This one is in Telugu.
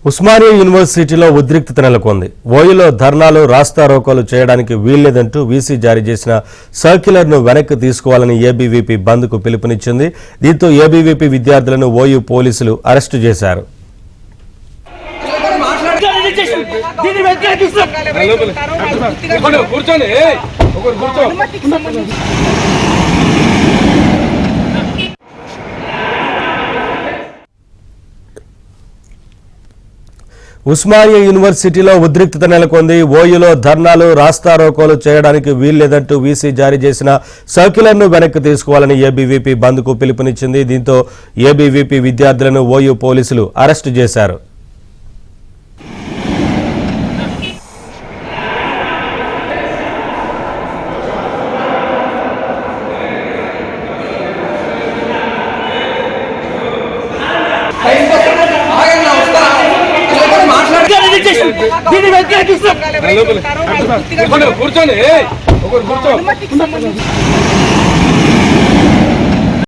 ఉస్మానియా యూనివర్సిటీలో ఉద్రిక్తత నెలకొంది. ఓయూలో ధర్నాలు రాస్తారోకోలు చేయడానికి వీల్లేదంటూ వీసీ జారీ చేసిన సర్క్యులర్ను వెనక్కి తీసుకోవాలని ఏబీవీపీ బంద్కు పిలుపునిచ్చింది. దీంతో ఏబీవీపీ విద్యార్థులను ఓయూ పోలీసులు అరెస్టు చేశారు. ఉస్మానియా యూనివర్సిటీలో ఉద్రిక్తత నెలకొంది. ఓయూలో ధర్నాలు రాస్తారోకోలు చేయడానికి వీల్లేదంటూ వీసీ జారీ చేసిన సర్క్యులర్ను వెనక్కి తీసుకోవాలని ఏబీవీపీ బంద్కు పిలుపునిచ్చింది. దీంతో ఏబీవీపీ విద్యార్థులను ఓయూ పోలీసులు అరెస్టు చేశారు. కూర్చోండి.